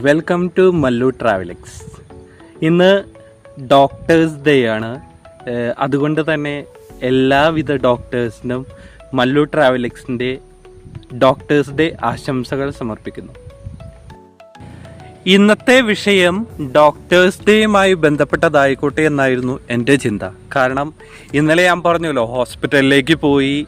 Welcome to Mallu ട്രാവലിക്സ്. ഇന്ന് doctors day ആണ്. അതുകൊണ്ട് തന്നെ എല്ലാവിധ ഡോക്ടേഴ്സിനും മല്ലു ട്രാവലിക്സിൻ്റെ ഡോക്ടേഴ്സ് ഡേ ആശംസകൾ സമർപ്പിക്കുന്നു. ഇന്നത്തെ വിഷയം ഡോക്ടേഴ്സ് ഡേയുമായി ബന്ധപ്പെട്ടതായിക്കോട്ടെ എന്നായിരുന്നു എൻ്റെ ചിന്ത. കാരണം ഇന്നലെ ഞാൻ പറഞ്ഞല്ലോ, ഹോസ്പിറ്റലിലേക്ക് പോയി.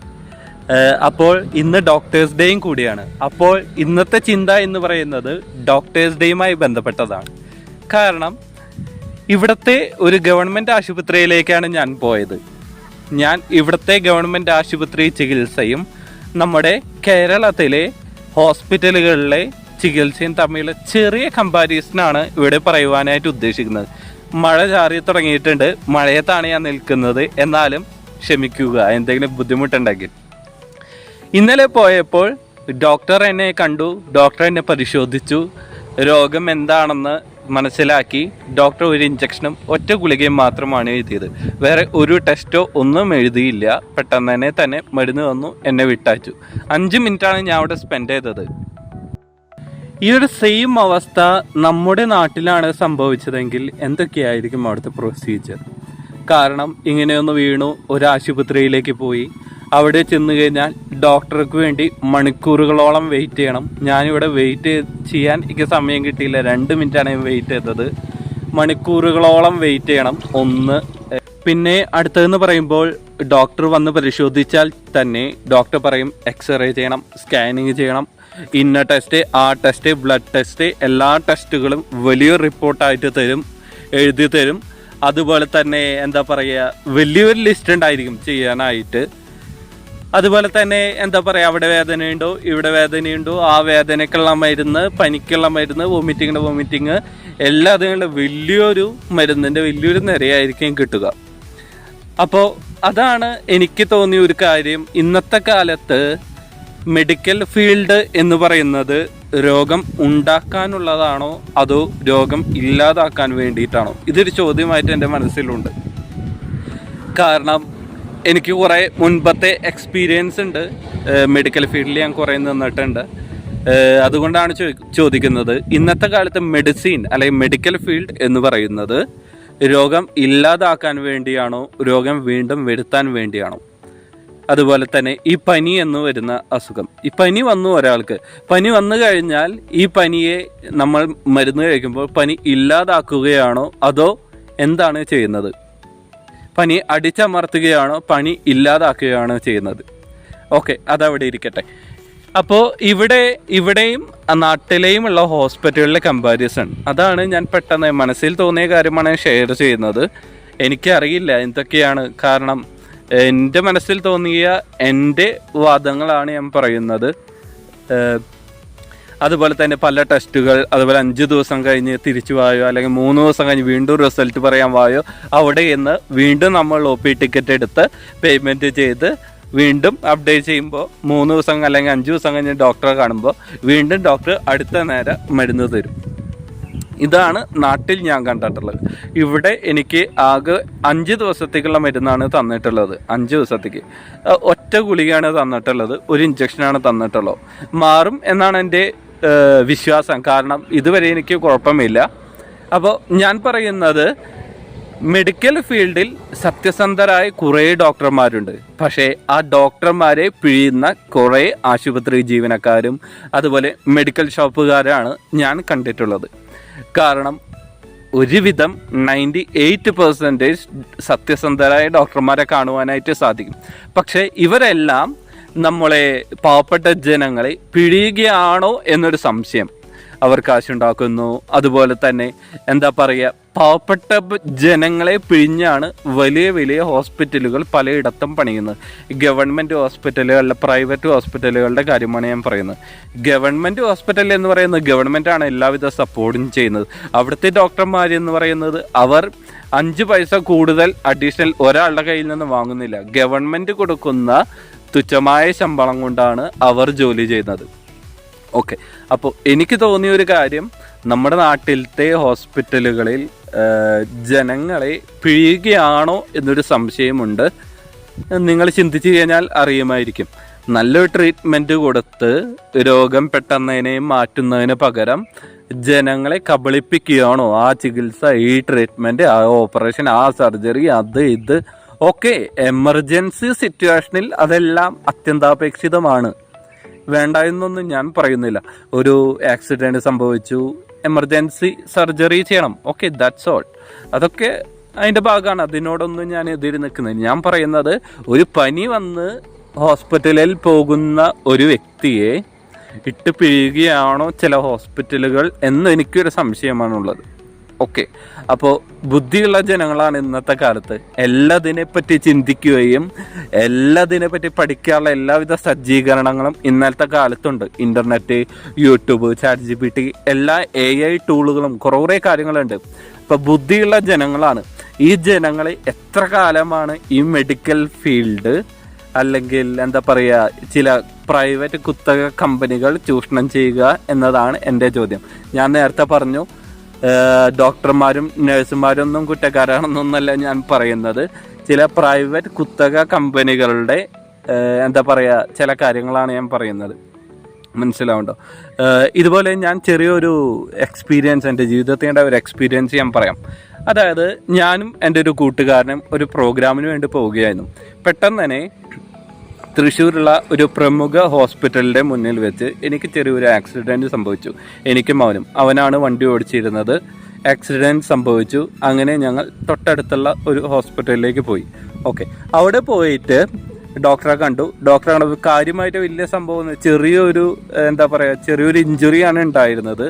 അപ്പോൾ ഇന്ന് ഡോക്ടേഴ്സ് ഡേയും കൂടിയാണ്. അപ്പോൾ ഇന്നത്തെ ചിന്ത എന്ന് പറയുന്നത് ഡോക്ടേഴ്സ് ഡേയുമായി ബന്ധപ്പെട്ടതാണ്. കാരണം ഇവിടുത്തെ ഒരു ഗവൺമെൻറ് ആശുപത്രിയിലേക്കാണ് ഞാൻ പോയത്. ഞാൻ ഇവിടുത്തെ ഗവൺമെൻറ് ആശുപത്രി ചികിത്സയും നമ്മുടെ കേരളത്തിലെ ഹോസ്പിറ്റലുകളിലെ ചികിത്സയും തമ്മിലുള്ള ചെറിയ കമ്പാരിസനാണ് ഇവിടെ പറയുവാനായിട്ട് ഉദ്ദേശിക്കുന്നത്. മഴ ചാറി തുടങ്ങിയിട്ടുണ്ട്. മഴയത്താണ് ഞാൻ നിൽക്കുന്നത്. എന്നാലും ക്ഷമിക്കുക എന്തെങ്കിലും ബുദ്ധിമുട്ടുണ്ടെങ്കിൽ. ഇന്നലെ പോയപ്പോൾ ഡോക്ടർ എന്നെ കണ്ടു. ഡോക്ടർ എന്നെ പരിശോധിച്ചു. രോഗം എന്താണെന്ന് മനസ്സിലാക്കി. ഡോക്ടർ ഒരു ഇഞ്ചക്ഷനും ഒറ്റ ഗുളികയും മാത്രമാണ് എഴുതിയത്. വേറെ ഒരു ടെസ്റ്റോ ഒന്നും എഴുതിയില്ല. പെട്ടെന്ന് തന്നെ മരുന്ന് തന്നു, എന്നെ വിട്ടയച്ചു. 5 മിനിറ്റാണ് ഞാൻ അവിടെ സ്പെൻഡ് ചെയ്തത്. ഈ ഒരു സെയിം അവസ്ഥ നമ്മുടെ നാട്ടിലാണ് സംഭവിച്ചതെങ്കിൽ എന്തൊക്കെയായിരിക്കും അവിടുത്തെ പ്രൊസീജിയർ? കാരണം ഇങ്ങനെയൊന്ന് വീണു, ഒരു ആശുപത്രിയിലേക്ക് പോയി, അവിടെ ചെന്ന് കഴിഞ്ഞാൽ ഡോക്ടർക്ക് വേണ്ടി മണിക്കൂറുകളോളം വെയിറ്റ് ചെയ്യണം. ഞാനിവിടെ വെയിറ്റ് ചെയ്യാൻ എനിക്ക് സമയം കിട്ടിയില്ല. 2 മിനിറ്റാണ് ഞാൻ വെയിറ്റ് ചെയ്തത്. മണിക്കൂറുകളോളം വെയിറ്റ് ചെയ്യണം. പിന്നെ അടുത്തതെന്ന് പറയുമ്പോൾ ഡോക്ടർ വന്ന് പരിശോധിച്ചാൽ തന്നെ ഡോക്ടർ പറയും എക്സ്റേ ചെയ്യണം, സ്കാനിങ് ചെയ്യണം, ഇന്ന ടെസ്റ്റ്, ആ ടെസ്റ്റ്, ബ്ലഡ് ടെസ്റ്റ്, എല്ലാ ടെസ്റ്റുകളും വലിയൊരു റിപ്പോർട്ടായിട്ട് എഴുതി തരും. അതുപോലെ തന്നെ വലിയൊരു ലിസ്റ്റ് ഉണ്ടായിരിക്കും ചെയ്യാനായിട്ട്. അതുപോലെ തന്നെ അവിടെ വേദനയുണ്ടോ, ഇവിടെ വേദനയുണ്ടോ, ആ വേദനയ്ക്കുള്ള മരുന്ന്, പനിക്കുള്ള മരുന്ന്, വോമിറ്റിങ് എല്ലാ അതിനുള്ള വലിയൊരു മരുന്നിൻ്റെ വലിയൊരു നിരയായിരിക്കും കിട്ടുക. അപ്പോൾ അതാണ് എനിക്ക് തോന്നിയ ഒരു കാര്യം. ഇന്നത്തെ കാലത്ത് മെഡിക്കൽ ഫീൽഡ് എന്ന് പറയുന്നത് രോഗം ഉണ്ടാക്കാനുള്ളതാണോ അതോ രോഗം ഇല്ലാതാക്കാൻ വേണ്ടിയിട്ടാണോ? ഇതൊരു ചോദ്യമായിട്ട് എൻ്റെ മനസ്സിലുണ്ട്. കാരണം എനിക്ക് കുറേ മുൻപത്തെ എക്സ്പീരിയൻസ് ഉണ്ട്. മെഡിക്കൽ ഫീൽഡിൽ ഞാൻ കുറേ നിന്നിട്ടുണ്ട്. അതുകൊണ്ടാണ് ചോദിക്കുന്നത്. ഇന്നത്തെ കാലത്ത് മെഡിസിൻ അല്ലെങ്കിൽ മെഡിക്കൽ ഫീൽഡ് എന്ന് പറയുന്നത് രോഗം ഇല്ലാതാക്കാൻ വേണ്ടിയാണോ, രോഗം വീണ്ടും വരുത്താൻ വേണ്ടിയാണോ? അതുപോലെ തന്നെ ഈ പനി എന്ന് വരുന്ന അസുഖം, ഈ പനി വന്നു, ഒരാൾക്ക് പനി വന്നു കഴിഞ്ഞാൽ ഈ പനിയെ നമ്മൾ മരുന്ന് കഴിക്കുമ്പോൾ പനി ഇല്ലാതാക്കുകയാണോ അതോ എന്താണ് ചെയ്യുന്നത്? പനി അടിച്ചമർത്തുകയാണോ, പനി ഇല്ലാതാക്കുകയാണോ ചെയ്യുന്നത്? ഓക്കെ, അതവിടെ ഇരിക്കട്ടെ. അപ്പോൾ ഇവിടെയും നാട്ടിലെയും ഉള്ള ഹോസ്പിറ്റലുകളിലെ കമ്പാരിസൺ, അതാണ് ഞാൻ പെട്ടെന്ന് മനസ്സിൽ തോന്നിയ കാര്യമാണ് ഷെയർ ചെയ്യുന്നത്. എനിക്കറിയില്ല എന്തൊക്കെയാണ്. കാരണം എൻ്റെ മനസ്സിൽ തോന്നിയ എൻ്റെ വാദങ്ങളാണ് ഞാൻ പറയുന്നത്. അതുപോലെ തന്നെ പല ടെസ്റ്റുകൾ, അതുപോലെ 5 ദിവസം കഴിഞ്ഞ് തിരിച്ചു വായോ, അല്ലെങ്കിൽ 3 ദിവസം കഴിഞ്ഞ് വീണ്ടും റിസൾട്ട് പറയാൻ വായോ, അവിടെ നിന്ന് വീണ്ടും നമ്മൾ OP ടിക്കറ്റ് എടുത്ത് പേയ്മെൻറ്റ് ചെയ്ത് വീണ്ടും അപ്ഡേറ്റ് ചെയ്യുമ്പോൾ 3 ദിവസം അല്ലെങ്കിൽ 5 ദിവസം കഴിഞ്ഞ് ഡോക്ടറെ കാണുമ്പോൾ വീണ്ടും ഡോക്ടർ അടുത്ത നേരം മരുന്ന് തരും. ഇതാണ് നാട്ടിൽ ഞാൻ കണ്ടിട്ടുള്ളത്. ഇവിടെ എനിക്ക് ആകെ 5 ദിവസത്തേക്കുള്ള മരുന്നാണ് തന്നിട്ടുള്ളത്. 5 ദിവസത്തേക്ക് ഒറ്റ ഗുളികയാണ് തന്നിട്ടുള്ളത്, ഒരു ഇഞ്ചക്ഷനാണ് തന്നിട്ടുള്ളത്. മാറും എന്നാണ് എൻ്റെ വിശ്വാസം. കാരണം ഇതുവരെ എനിക്ക് കുഴപ്പമില്ല. അപ്പോൾ ഞാൻ പറയുന്നത്, മെഡിക്കൽ ഫീൽഡിൽ സത്യസന്ധരായ കുറേ ഡോക്ടർമാരുണ്ട്. പക്ഷേ ആ ഡോക്ടർമാരെ പിഴിയുന്ന കുറേ ആശുപത്രി ജീവനക്കാരും അതുപോലെ മെഡിക്കൽ ഷോപ്പുകാരാണ് ഞാൻ കണ്ടിട്ടുള്ളത്. കാരണം ഒരുവിധം 98% സത്യസന്ധരായ ഡോക്ടർമാരെ കാണുവാനായിട്ട് സാധിക്കും. പക്ഷേ ഇവരെല്ലാം നമ്മളെ പാവപ്പെട്ട ജനങ്ങളെ പിഴിയുകയാണോ എന്നൊരു സംശയം. അവർ കാശുണ്ടാക്കുന്നു. അതുപോലെ തന്നെ പാവപ്പെട്ട ജനങ്ങളെ പിഴിഞ്ഞാണ് വലിയ വലിയ ഹോസ്പിറ്റലുകൾ പലയിടത്തും പണിയുന്നത്. ഗവൺമെൻറ് ഹോസ്പിറ്റലുകളുടെ, പ്രൈവറ്റ് ഹോസ്പിറ്റലുകളുടെ കാര്യമാണ് ഞാൻ പറയുന്നത്. ഗവൺമെൻറ് ഹോസ്പിറ്റൽ എന്ന് പറയുന്നത് ഗവൺമെൻറ്റാണ് എല്ലാവിധ സപ്പോർട്ടും ചെയ്യുന്നത്. അവിടുത്തെ ഡോക്ടർമാരെന്ന് പറയുന്നത് അവർ 5 പൈസ കൂടുതൽ അഡീഷണൽ ഒരാളുടെ കയ്യിൽ നിന്ന് വാങ്ങുന്നില്ല. ഗവൺമെൻറ് കൊടുക്കുന്ന തുച്ഛമായ ശമ്പളം കൊണ്ടാണ് അവർ ജോലി ചെയ്യുന്നത്. ഓക്കെ, അപ്പോൾ എനിക്ക് തോന്നിയൊരു കാര്യം, നമ്മുടെ നാട്ടിലത്തെ ഹോസ്പിറ്റലുകളിൽ ജനങ്ങളെ പിഴിയുകയാണോ എന്നൊരു സംശയമുണ്ട്. നിങ്ങൾ ചിന്തിച്ചു കഴിഞ്ഞാൽ അറിയുമായിരിക്കും. നല്ലൊരു ട്രീറ്റ്മെൻറ്റ് കൊടുത്ത് രോഗം പെട്ടെന്നതിനെ മാറ്റുന്നതിന് പകരം ജനങ്ങളെ കബളിപ്പിക്കുകയാണോ ആ ചികിത്സ, ഈ ട്രീറ്റ്മെൻറ്റ്, ആ ഓപ്പറേഷൻ, ആ സർജറി, അത് ഇത് ഓക്കെ. എമർജൻസി സിറ്റുവേഷനിൽ അതെല്ലാം അത്യന്താപേക്ഷിതമാണ്, വേണ്ട എന്നൊന്നും ഞാൻ പറയുന്നില്ല. ഒരു ആക്സിഡൻറ്റ് സംഭവിച്ചു, എമർജൻസി സർജറി ചെയ്യണം, ഓക്കെ, ദാറ്റ്സ് ഓൾ. അതൊക്കെ അതിൻ്റെ ഭാഗമാണ്, അതിനോടൊന്നും ഞാൻ എതിര് നിൽക്കുന്നില്ല. ഞാൻ പറയുന്നത് ഒരു പനി വന്ന് ഹോസ്പിറ്റലിൽ പോകുന്ന ഒരു വ്യക്തിയെ ഇട്ട് പിഴിയുകയാണോ ചില ഹോസ്പിറ്റലുകൾ എന്ന് എനിക്കൊരു സംശയമാണുള്ളത്. ഓക്കെ, അപ്പോൾ ബുദ്ധിയുള്ള ജനങ്ങളാണ് ഇന്നത്തെ കാലത്ത് എല്ലാത്തിനെപ്പറ്റി ചിന്തിക്കുകയും എല്ലാത്തിനെപ്പറ്റി പഠിക്കാനുള്ള എല്ലാവിധ സജ്ജീകരണങ്ങളും ഇന്നത്തെ കാലത്തുണ്ട്. ഇൻ്റർനെറ്റ്, യൂട്യൂബ്, ChatGPT, എല്ലാ AI ടൂളുകളും കുറേ കാര്യങ്ങളുണ്ട്. അപ്പോൾ ബുദ്ധിയുള്ള ജനങ്ങളാണ്. ഈ ജനങ്ങളെ എത്ര കാലമാണ് ഈ മെഡിക്കൽ ഫീൽഡ് അല്ലെങ്കിൽ എന്താ പറയുക ചില പ്രൈവറ്റ് കുത്തക കമ്പനികൾ ചൂഷണം ചെയ്യുക എന്നതാണ് എൻ്റെ ചോദ്യം. ഞാൻ നേരത്തെ പറഞ്ഞു, ഡോക്ടർമാരും നഴ്സുമാരൊന്നും കുറ്റക്കാരാണെന്നൊന്നല്ല ഞാൻ പറയുന്നത്. ചില പ്രൈവറ്റ് കുത്തക കമ്പനികളുടെ എന്താ പറയുക ചില കാര്യങ്ങളാണ് ഞാൻ പറയുന്നത്, മനസ്സിലാവുണ്ടോ? ഇതുപോലെ ഞാൻ ചെറിയൊരു എക്സ്പീരിയൻസ്, എൻ്റെ ജീവിതത്തിൻ്റെ ഒരു എക്സ്പീരിയൻസ് ഞാൻ പറയാം. അതായത് ഞാനും എൻ്റെ ഒരു കൂട്ടുകാരനും ഒരു പ്രോഗ്രാമിന് വേണ്ടി പോവുകയായിരുന്നു. പെട്ടെന്ന് തന്നെ തൃശ്ശൂരുള്ള ഒരു പ്രമുഖ ഹോസ്പിറ്റലിൻ്റെ മുന്നിൽ വെച്ച് എനിക്ക് ചെറിയൊരു ആക്സിഡൻറ്റ് സംഭവിച്ചു. എനിക്കും അവനാണ് വണ്ടി ഓടിച്ചിരുന്നത്. ആക്സിഡൻറ്റ് സംഭവിച്ചു. അങ്ങനെ ഞങ്ങൾ തൊട്ടടുത്തുള്ള ഒരു ഹോസ്പിറ്റലിലേക്ക് പോയി. ഓക്കെ, അവിടെ പോയിട്ട് ഡോക്ടറെ കണ്ടു. കാര്യമായിട്ട് വലിയ സംഭവം, ചെറിയൊരു എന്താ പറയുക ചെറിയൊരു ഇഞ്ചുറിയാണ് ഉണ്ടായിരുന്നത്.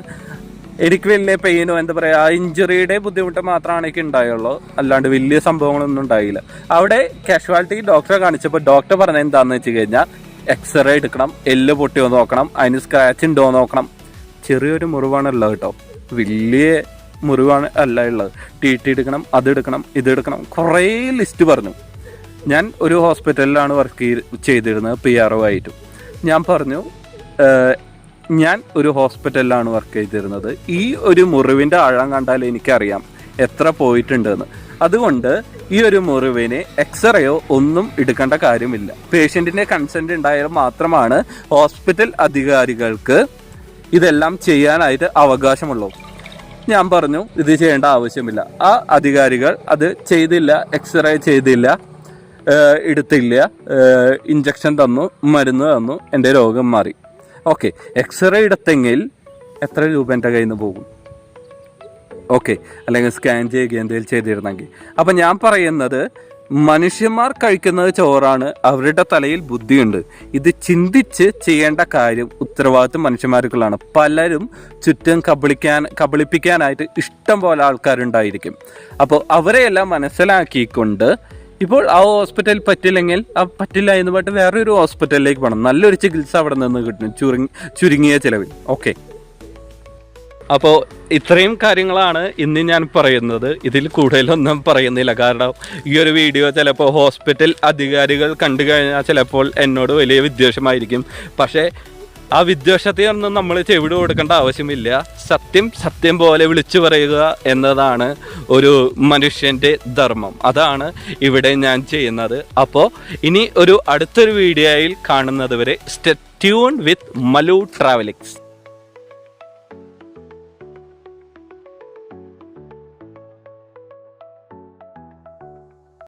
എനിക്ക് വലിയ പെയിനോ എന്താ പറയുക ആ ഇഞ്ചുറിയുടെ ബുദ്ധിമുട്ട് മാത്രമാണ് എനിക്ക് ഉണ്ടായുള്ളൂ, അല്ലാണ്ട് വലിയ സംഭവങ്ങളൊന്നും ഉണ്ടായില്ല. അവിടെ കാഷ്വാലിറ്റി ഡോക്ടറെ കാണിച്ചപ്പോൾ ഡോക്ടർ പറഞ്ഞത് എന്താണെന്ന് വെച്ച് കഴിഞ്ഞാൽ എക്സ്റേ എടുക്കണം, എല്ല് പൊട്ടിയോ നോക്കണം, അതിന് സ്ക്രാച്ച് ഉണ്ടോ നോക്കണം. ചെറിയൊരു മുറിവാണ് ഉള്ളത് കേട്ടോ, വലിയ മുറിവാണ് അല്ല ഉള്ളത്. TT എടുക്കണം, അതെടുക്കണം, ഇതെടുക്കണം, കുറേ ലിസ്റ്റ് പറഞ്ഞു. ഞാൻ ഒരു ഹോസ്പിറ്റലിലാണ് വർക്ക് ചെയ്തിരുന്നത് PRO ആയിട്ടും. ഞാൻ പറഞ്ഞു ഞാൻ ഒരു ഹോസ്പിറ്റലിലാണ് വർക്ക് ചെയ്തിരുന്നത്, ഈ ഒരു മുറിവിൻ്റെ ആഴം കണ്ടാൽ എനിക്കറിയാം എത്ര പോയിട്ടുണ്ടെന്ന്. അതുകൊണ്ട് ഈ ഒരു മുറിവിന് എക്സ്റേയോ ഒന്നും എടുക്കേണ്ട കാര്യമില്ല. പേഷ്യൻറ്റിൻ്റെ കൺസെൻറ്റ് ഉണ്ടായാൽ മാത്രമാണ് ഹോസ്പിറ്റൽ അധികാരികൾക്ക് ഇതെല്ലാം ചെയ്യാനായിട്ട് അവകാശമുള്ളൂ. ഞാൻ പറഞ്ഞു ഇത് ചെയ്യേണ്ട ആവശ്യമില്ല. ആ അധികാരികൾ അത് ചെയ്തില്ല, എക്സ്റേ ചെയ്തില്ല, എടുത്തില്ല, ഇഞ്ചക്ഷൻ തന്നു, മരുന്ന് തന്നു, എൻ്റെ രോഗം മാറി. ഓക്കെ, എക്സ്റേ എടുത്തെങ്കിൽ എത്ര രൂപ എൻ്റെ കയ്യിൽ നിന്ന് പോകും? ഓക്കെ, അല്ലെങ്കിൽ സ്കാൻ ചെയ്യുക എന്തെങ്കിലും ചെയ്തിരുന്നെങ്കിൽ. അപ്പം ഞാൻ പറയുന്നത് മനുഷ്യന്മാർ കഴിക്കുന്നത് ചോറാണ്, അവരുടെ തലയിൽ ബുദ്ധിയുണ്ട്. ഇത് ചിന്തിച്ച് ചെയ്യേണ്ട കാര്യം ഉത്തരവാദിത്വം മനുഷ്യന്മാർക്കുള്ളതാണ്. പലരും ചുറ്റും കബളിപ്പിക്കാനായിട്ട് ഇഷ്ടം പോലെ ആൾക്കാരുണ്ടായിരിക്കും. അപ്പോൾ അവരെയെല്ലാം മനസ്സിലാക്കിക്കൊണ്ട് ഇപ്പോൾ ആ ഹോസ്പിറ്റൽ പറ്റില്ലെങ്കിൽ പറ്റില്ല എന്ന് പറഞ്ഞിട്ട് വേറൊരു ഹോസ്പിറ്റലിലേക്ക് പോകണം. നല്ലൊരു ചികിത്സ അവിടെ നിന്ന് കിട്ടും ചുരുങ്ങിയ ചിലവിൽ. ഓക്കെ, അപ്പോൾ ഇത്രയും കാര്യങ്ങളാണ് ഇന്ന് ഞാൻ പറയുന്നത്. ഇതിൽ കൂടുതലൊന്നും പറയുന്നില്ല. കാരണം ഈ ഒരു വീഡിയോ ചിലപ്പോൾ ഹോസ്പിറ്റൽ അധികാരികൾ കണ്ടു കഴിഞ്ഞാൽ ചിലപ്പോൾ എന്നോട് വലിയ വിദ്വേഷമായിരിക്കും. പക്ഷേ ആ വിദ്വേഷത്തെയൊന്നും നമ്മൾ ചെവിട് കൊടുക്കേണ്ട ആവശ്യമില്ല. സത്യം പോലെ വിളിച്ചു പറയുക എന്നതാണ് ഒരു മനുഷ്യൻ്റെ ധർമ്മം. അതാണ് ഇവിടെ ഞാൻ ചെയ്യുന്നത്. അപ്പോൾ ഇനി ഒരു അടുത്തൊരു വീഡിയോയിൽ കാണുന്നത് വരെ സ്റ്റേ ട്യൂൺ വിത്ത് മലു ട്രാവലിക്സ്.